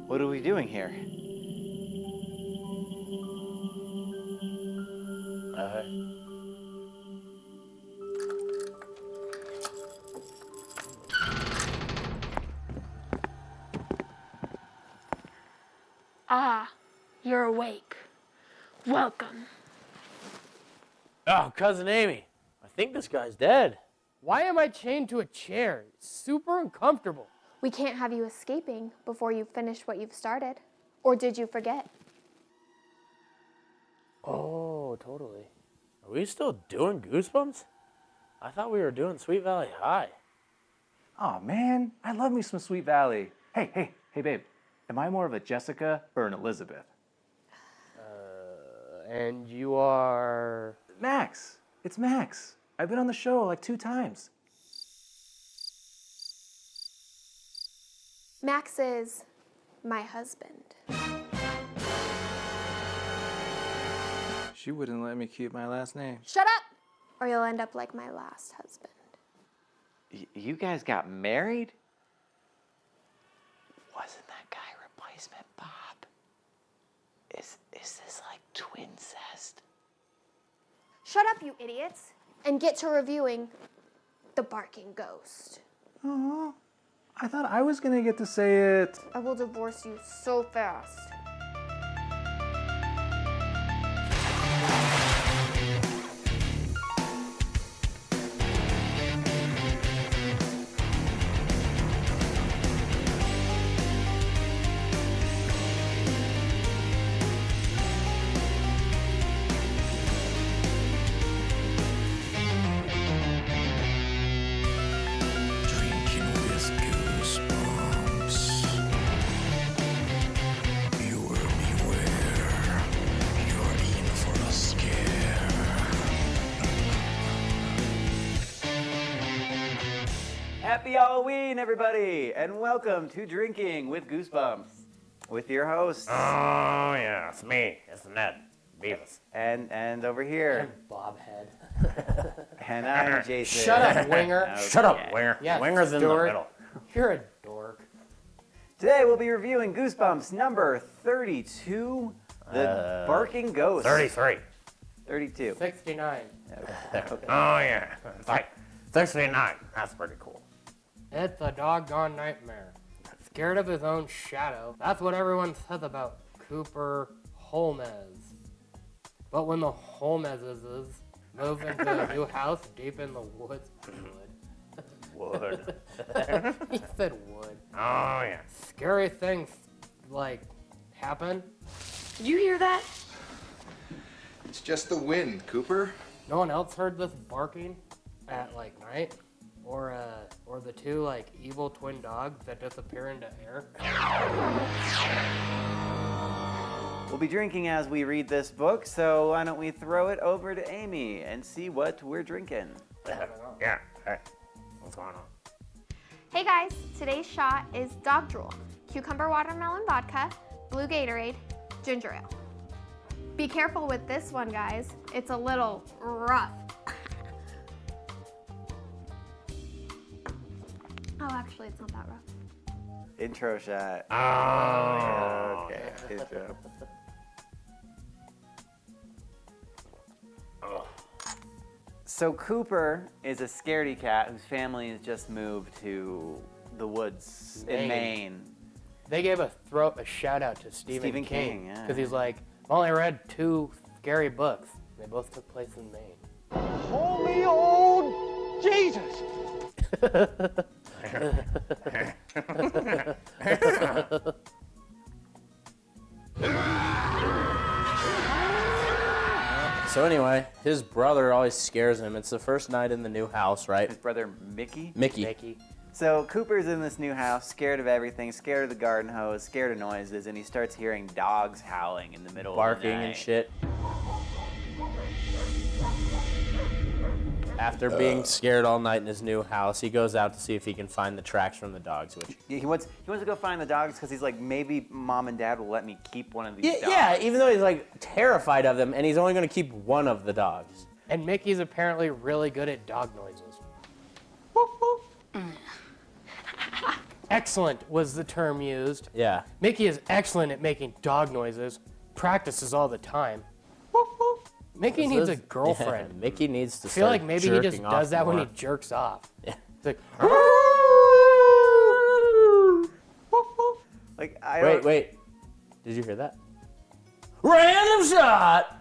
What are we doing here? Ah, you're awake. Welcome. Oh, Cousin Amy, I think this guy's dead. Why am I chained to a chair? It's super uncomfortable. We can't have you escaping before you've finished what you've started. Or did you forget? Oh, totally. Are we still doing Goosebumps? I thought we were doing Sweet Valley High. Oh man, I love me some Sweet Valley. Hey, babe. Am I more of a Jessica or an Elizabeth? And you are... Max. It's Max. I've been on the show like 2 times. Max is my husband. She wouldn't let me keep my last name. Shut up! Or you'll end up like my last husband. You guys got married? Wasn't that guy replacement Bob? Is this like twincest? Shut up, you idiots, and get to reviewing The Barking Ghost. Aw, I thought I was gonna get to say it. I will divorce you so fast. Happy Halloween, everybody, and welcome to Drinking with Goosebumps, with your hosts. Oh, yeah, it's me. It's Ned Beavis. And over here. Bobhead. And I'm Jason. Shut up, Winger. Okay. Shut up, Winger. Yeah, Winger's in the dork. middle. You're a dork. Today we'll be reviewing Goosebumps number 32, The Barking Ghost. 33. 32. 69. Okay. Oh, yeah. It's like 69. That's pretty cool. It's a doggone nightmare. Scared of his own shadow. That's what everyone says about Cooper Holmes. But when the Holmeses move into a new house deep in the woods, Wood. he said wood. Oh, yeah. Scary things, like, happen. Did you hear that? It's just the wind, Cooper. No one else heard this barking at, like, night? Or the 2, like, evil twin dogs that disappear into air? We'll be drinking as we read this book, so why don't we throw it over to Amy and see what we're drinking. Yeah. Hey, what's going on? Hey guys, today's shot is dog drool, cucumber watermelon vodka, blue Gatorade, ginger ale. Be careful with this one, guys. It's a little rough. Oh, actually, it's not that rough. Intro shot. Oh, Okay, intro. So Cooper is a scaredy cat whose family has just moved to the woods in Maine. They gave a shout out to Stephen King, yeah. because he's like, I've only read 2 scary books. They both took place in Maine. Holy old Jesus! So anyway, his brother always scares him. It's the first night in the new house, right? His brother Mickey. Mickey. So Cooper's in this new house, scared of everything, scared of the garden hose, scared of noises, and he starts hearing dogs howling in the middle Barking of the night. and shit. After being scared all night in his new house, he goes out to see if he can find the tracks from the dogs, which... He wants to go find the dogs because he's like, maybe mom and dad will let me keep one of these dogs. Yeah, even though he's like terrified of them, and he's only going to keep one of the dogs. And Mickey's apparently really good at dog noises. excellent was the term used. Yeah. Mickey is excellent at making dog noises. Practices all the time. Mickey needs a girlfriend. Yeah, Mickey needs to I feel start like maybe he just jerking off does that when more. he jerks off. Yeah. It's like, Like I Wait, don't- wait. Did you hear that? Random shot!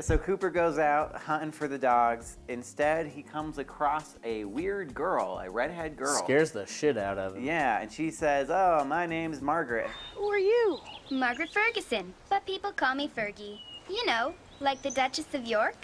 So Cooper goes out hunting for the dogs. Instead, he comes across a weird girl, a redhead girl. Scares the shit out of him. Yeah, and she says, "Oh, my name's Margaret." Who are you? Margaret Ferguson, but people call me Fergie. You know, like the Duchess of York.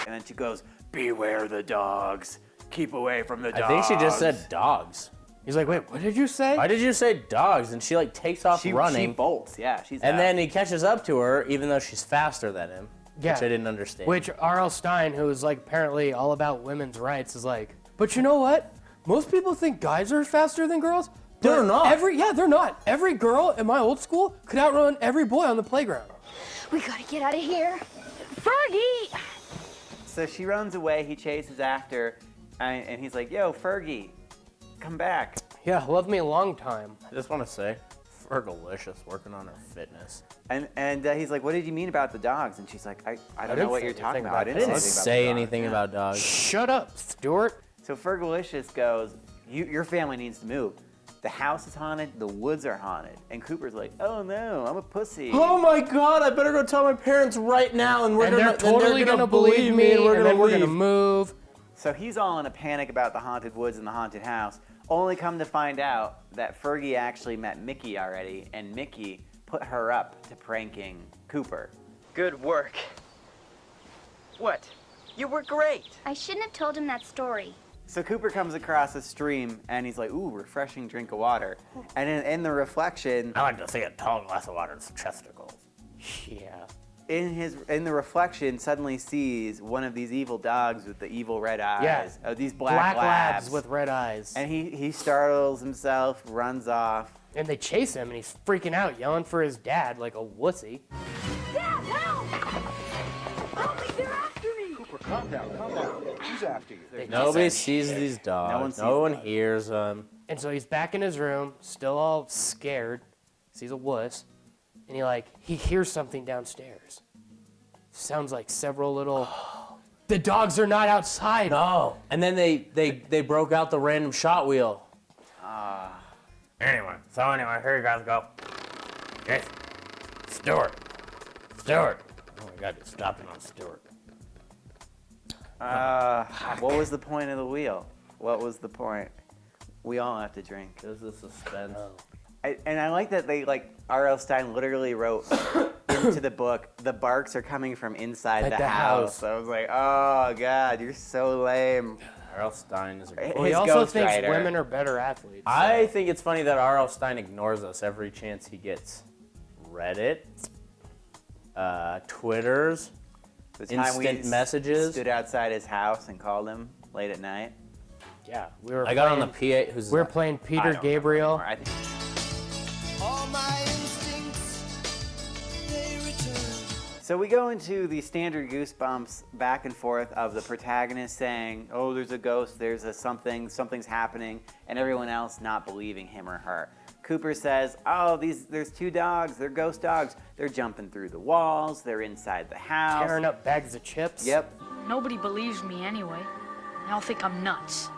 And then she goes, "Beware the dogs. Keep away from the dogs." I think she just said dogs. he's like, wait, what did you say? Why did you say dogs? And she like takes off She running. bolts. Yeah, she's And out. then he catches up to her, even though she's faster than him. Yeah. Which I didn't understand. Which R.L. Stine, who is like apparently all about women's rights, is like, but you know what? Most people think guys are faster than girls. They're not. They're not. Every girl in my old school could outrun every boy on the playground. We gotta get out of here. Fergie! So she runs away. He chases after, and he's like, "Yo, Fergie, come back." Yeah, loved me a long time. I just want to say, Fergalicious working on her fitness. And he's like, "What did you mean about the dogs?" And she's like, "I don't know didn't what say you're talking anything about. I about didn't I didn't say say anything anything about about dogs. Shut up, Stuart. So Fergalicious goes, your family needs to move. The house is haunted, the woods are haunted. And Cooper's like, "Oh no, I'm a pussy." Oh my god, I better go tell my parents right now and They're totally gonna believe me, and and then we're leave. gonna move. So he's all in a panic about the haunted woods and the haunted house, only come to find out that Fergie actually met Mickey already, and Mickey put her up to pranking Cooper. Good work. What? You were great. I shouldn't have told him that story. So Cooper comes across a stream, and he's like, "Ooh, refreshing drink of water." And in the reflection, I like to see a tall glass of water and some chesticles. Yeah. in the reflection, suddenly sees one of these evil dogs with the evil red eyes. Yeah. Oh, these black labs with red eyes. And he startles himself, runs off. And they chase him, and he's freaking out, yelling for his dad like a wussy. Dad, help! Help me, they're after me! Cooper, calm down, calm down. Who's after you? Nobody sees these dogs. No one hears them. And so he's back in his room, still all scared. He's a wuss. And he hears something downstairs. Sounds like several little... The dogs are not outside. No. And then they broke out the random shot wheel. Anyway, here you guys go. Yes. Stuart. Oh my god, you're stopping on Stuart. What was the point of the wheel? What was the point? We all have to drink. This is suspense. And I like that R.L. Stine literally wrote into the book, the barks are coming from inside the house. I was like, oh god, you're so lame. R.L. Stine is a Well, he His also Ghost thinks Rider. women are better athletes. I think it's funny that R.L. Stine ignores us every chance he gets. Reddit, Twitters, The time we instant messages. stood outside his house and called him late at night. Yeah, we were I got on the PA. Who's We were that? playing I Peter don't know Gabriel. anymore. I think All my instincts, they return. So we go into the standard Goosebumps back and forth of the protagonist saying, "Oh, there's a ghost, there's a something's happening," and everyone else not believing him or her. Cooper says, "Oh, there's two dogs, they're ghost dogs. They're jumping through the walls, they're inside the house." Tearing up bags of chips. Yep. Nobody believes me anyway. They'll think I'm nuts.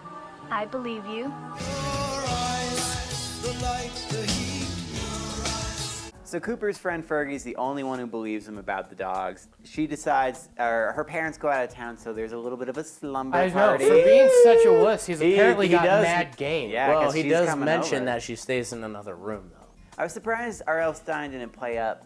I believe you. Your eyes, the light, the heat. So Cooper's friend Fergie's the only one who believes him about the dogs. She decides, or her parents go out of town, so there's a little bit of a slumber I know, party. for being such a wuss, he's apparently got does- mad game. Yeah, Well, 'cause he she's does coming mention over. that she stays in another room, though. I was surprised R.L. Stine didn't play up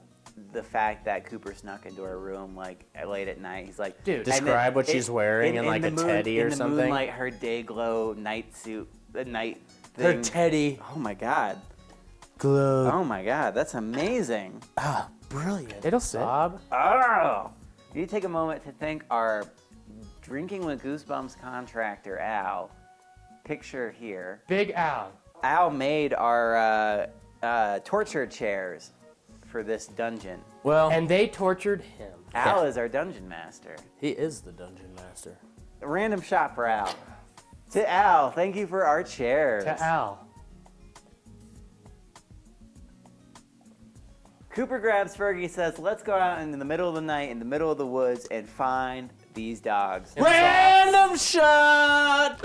the fact that Cooper snuck into her room late at night. He's like, Dude, describe what she's wearing and like the a teddy or in the something. moonlight, her day glow night suit, the night Her thing. teddy Oh my god. glow. Oh my god, that's amazing. Ah, brilliant. It'll sit. Bob. Oh. We need to take a moment to thank our Drinking with Goosebumps contractor, Al. Picture here. Big Al. Al made our torture chairs for this dungeon. Well, And they tortured him. Al is our dungeon master. he is the dungeon master. A random shot for Al. To Al, thank you for our chairs. To Al. Cooper grabs Fergie, says, let's go out in the middle of the night, in the middle of the woods, and find these dogs. Random shot!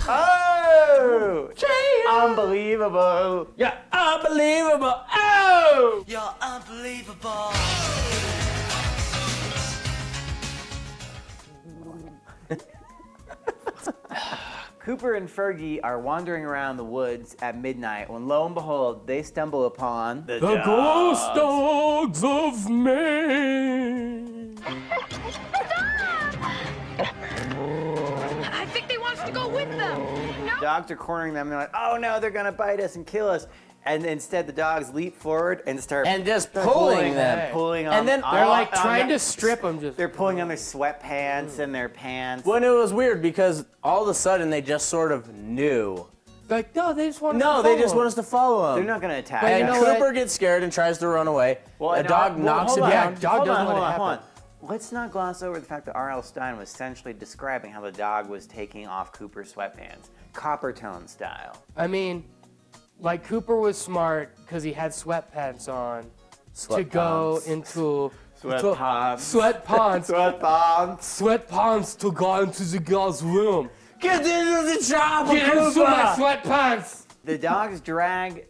Oh! Unbelievable! Yeah, unbelievable! Oh! You're unbelievable. Cooper and Fergie are wandering around the woods at midnight when, lo and behold, they stumble upon the ghost dogs of Maine. I think they want us to go with them. No. Dogs are cornering them. They're like, oh no, they're gonna bite us and kill us. And instead, the dogs leap forward and start just pulling them. Pulling on. And then They're like trying to strip them. They're pulling on their sweatpants and their pants. When it was weird because all of a sudden they just sort of knew. Like, no, they just want us to No, follow they just them. want us to follow them. They're not gonna attack. But you And know Cooper what? gets scared and tries to run away. Well, a and dog knocks hold him on. down. Yeah, dog Hold doesn't on, let hold it on, happen. hold on. Let's not gloss over the fact that R.L. Stine was essentially describing how the dog was taking off Cooper's sweatpants, copper tone style. I mean, like Cooper was smart because he had sweatpants on to go into Sweatpants. sweatpants to go into the girl's room. Get into the chopper, Get into my Cooper! sweatpants. The dogs drag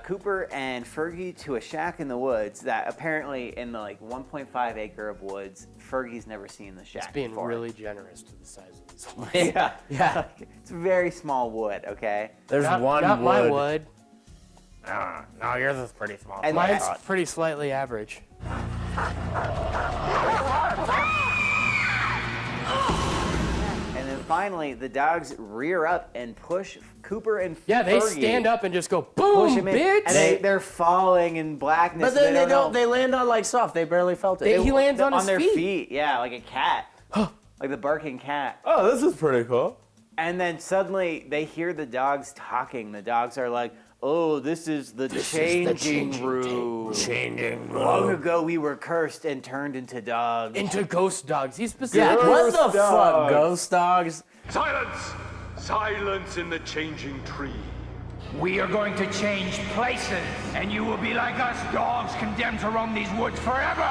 Cooper and Fergie to a shack in the woods that apparently in the like 1.5 acre of woods, Fergie's never seen the shack It's being before. really generous to the size of these ones. Yeah. Yeah. It's very small wood, okay? There's Not one my wood. wood. No, yours is pretty small. And Mine's pretty slightly average. And then finally, the dogs rear up and push Cooper and Yeah, they Fergie. stand up and just go, Push boom, him in, bitch. and they're falling in blackness. But then they don't don't. know. They land on like soft. They barely felt it. He lands on his their feet. feet. Yeah, like a cat. Like the barking cat. Oh, this is pretty cool. And then suddenly they hear the dogs talking. The dogs are like, oh, this is the changing room. Changing Long ago we were cursed and turned into dogs. Into ghost dogs. He's Yeah, specific. what the fuck, dogs. ghost dogs? Silence! Silence in the changing tree. We are going to change places, and you will be like us dogs condemned to roam these woods forever.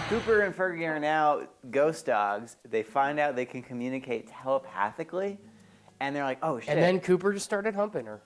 Cooper and Fergie are now ghost dogs. They find out they can communicate telepathically. And they're like, oh shit. And then Cooper just started humping her.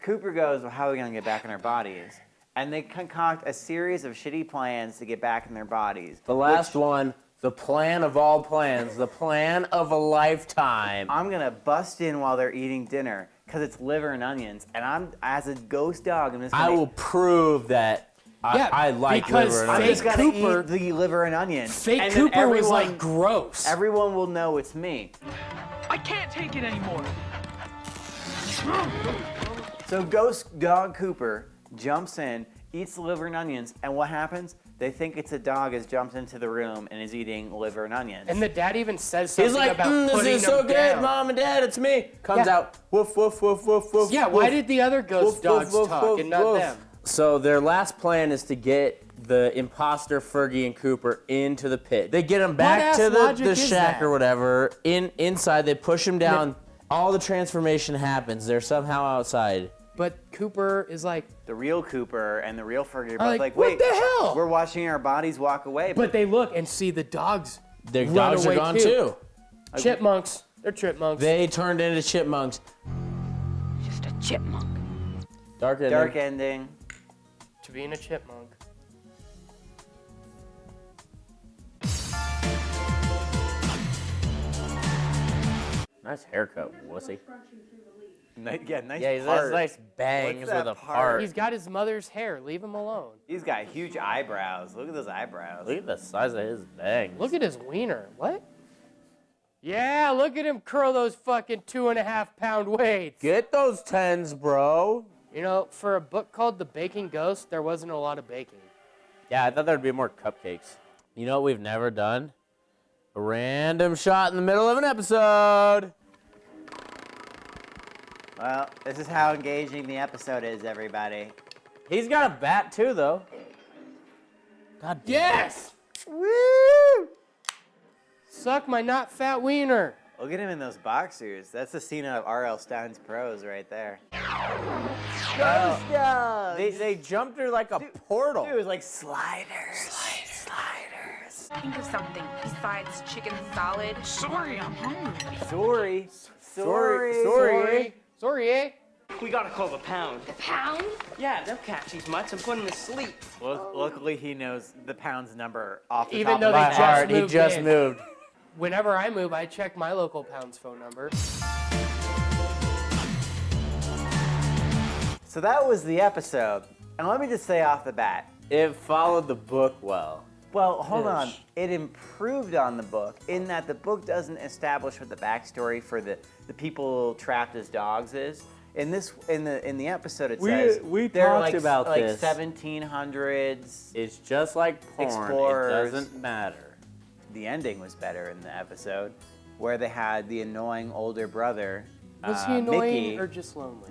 Cooper goes, well, how are we going to get back in our bodies? And they concoct a series of shitty plans to get back in their bodies. The last one, the plan of all plans, the plan of a lifetime. I'm going to bust in while they're eating dinner because it's liver and onions. And I'm, as a ghost dog, I'm just I going will prove that I like because liver and I'm onions. just going to Cooper- eat the liver and onions. Fake And then Cooper was like gross. Everyone will know it's me. I can't take it anymore. So ghost dog Cooper jumps in, eats the liver and onions, and what happens? They think it's a dog has jumped into the room and is eating liver and onions. And the dad even says something He's like, about this putting is so them good, down. Mom and Dad, it's me. Comes Yeah. out, woof, woof, woof, woof, woof. Yeah, why woof. did the other ghost Woof, dogs woof, woof, talk woof, and not woof. them? So their last plan is to get the imposter Fergie and Cooper into the pit. They get them back ass to logic the is shack that? or whatever. Inside, they push them down. All the transformation happens. They're somehow outside. But Cooper is like, the real Cooper and the real Fergie are both like, like, what wait, the hell? we're watching our bodies walk away. but they look and see the dogs. Their run dogs are away gone too. Chipmunks. They're chipmunks. They turned into chipmunks. Just a chipmunk. Dark ending. Dark ending. To being a chipmunk. Nice haircut, wussy. Nice Yeah, he's has nice bangs What's that with a part? part. He's got his mother's hair. Leave him alone. He's got huge eyebrows. Look at those eyebrows. Look at the size of his bangs. Look at his wiener. What? Yeah, look at him curl those fucking 2.5-pound weights. Get those tens, bro. You know, for a book called The Baking Ghost, there wasn't a lot of baking. Yeah, I thought there'd be more cupcakes. You know what we've never done? A random shot in the middle of an episode. Well, this is how engaging the episode is, everybody. He's got a bat too, though. God damn. Yes! Woo! Suck my not fat wiener. Look at him in those boxers. That's the scene out of R.L. Stine's Prose right there. Ghost dogs! They jumped through like a portal. Dude, it was like sliders. Think of something besides chicken salad. Sorry, I'm hungry. Sorry, eh? We gotta call the pound. The pound? Yeah, they'll catch these mutts and put them to sleep. Well, luckily he knows the pound's number off the Even top though of they his just head. moved He just in. moved. Whenever I move, I check my local pound's phone number. So that was the episode. And let me just say off the bat. It followed the book well. Well, hold on. Ish. It improved on the book in that the book doesn't establish what the backstory for the people trapped as dogs is. In the episode it says we they're talked like, about like this. 1700s. It's just like porn. Explorers. It doesn't matter. The ending was better in the episode where they had the annoying older brother. Was he annoying Mickey. or just lonely?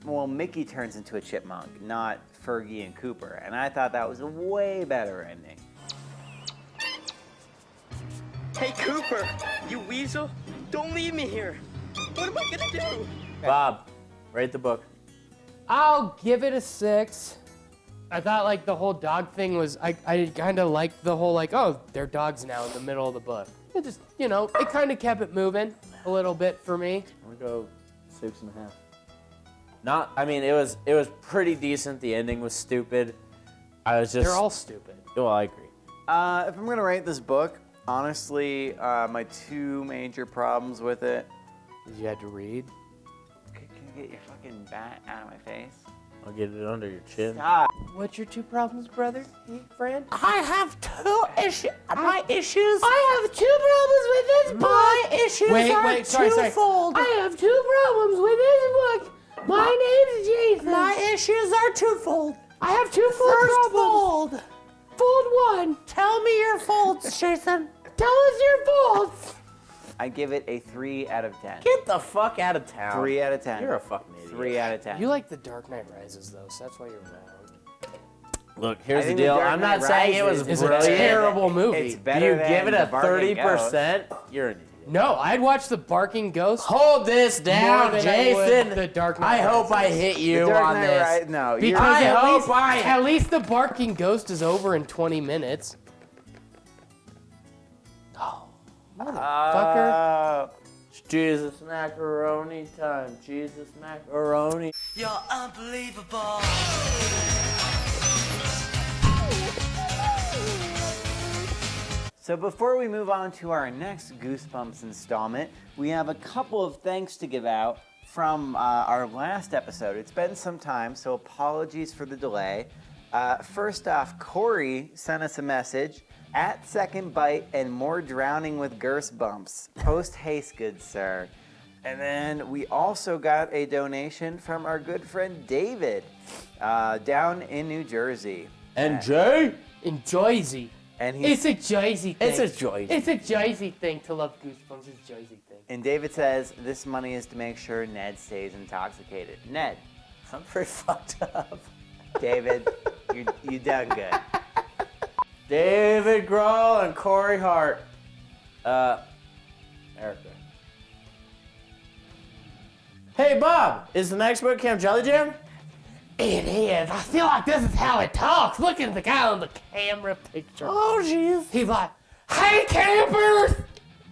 Well, Mickey turns into a chipmunk, not Fergie and Cooper, and I thought that was a way better ending. Hey, Cooper, you weasel. Don't leave me here. What am I gonna do? Bob, rate the book. I'll give it a 6. I thought like the whole dog thing was, I kind of liked the whole like, oh, they're dogs now in the middle of the book. It just, you know, it kind of kept it moving a little bit for me. I'm gonna go 6.5. It was pretty decent. The ending was stupid. They're all stupid. Well, I agree. If I'm gonna rate this book, honestly, my two major problems with it. You had to read? Can you get your fucking bat out of my face? I'll get it under your chin. Stop. What's your two problems, brother? Hey, friend? I have two issues. My issues. I have two problems with this book. My issues are sorry. twofold. I have two problems with this book. My name's Jason. My issues are twofold. I have two full problems. Fold one. Tell me your faults, Jason. Tell us your faults. I give it a 3 out of 10. Get the fuck out of town. 3 out of 10. You're a fucking idiot. 3 out of 10. You like The Dark Knight Rises, though, so that's why you're wrong. Look, here's I the think deal. The Dark I'm not Knight saying it was Rises is brilliant. a terrible movie. It's If better you than give it a The Barking 30%, Ghost. you're an idiot. No, I'd watch The Barking Ghost. Hold this down, More than I would Jason. The Dark Knight I hope I Rises. hit you The Dark on Knight this. Ri- no, Because you're- at least The Barking Ghost is over in 20 minutes. Oh, motherfucker. It's Jesus macaroni time. Jesus macaroni. You're unbelievable. So before we move on to our next Goosebumps installment, we have a couple of thanks to give out from our last episode. It's been some time, so apologies for the delay. First off, Corey sent us a message. At second bite and more drowning with Goosebumps. Post haste, good sir. And then we also got a donation from our good friend David down in New Jersey. And Jay? In Jersey. And It's a Jersey thing. It's a Jersey. It's a Jersey thing to love Goosebumps. It's a Jersey thing. And David says this money is to make sure Ned stays intoxicated. Ned, I'm pretty fucked up. David, you done good. David Grohl and Corey Hart. Erica. Hey, Bob, is the next book Camp Jelly Jam? It is. I feel like this is how it talks. Look at the guy on the camera picture. Oh, jeez. He's like, hey, campers!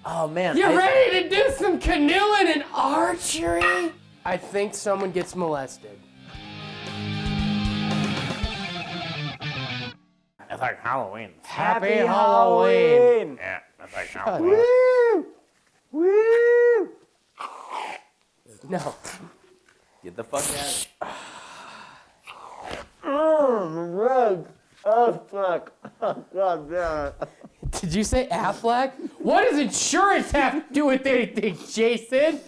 Oh, man. You ready to do some canoeing and archery? I think someone gets molested. It's like Halloween. Happy Halloween! Yeah, that's like Halloween. Woo! Woo! No. Get the fuck out. Red. Oh, fuck. Oh, God damn it. Did you say Affleck? What does insurance have to do with anything, Jason?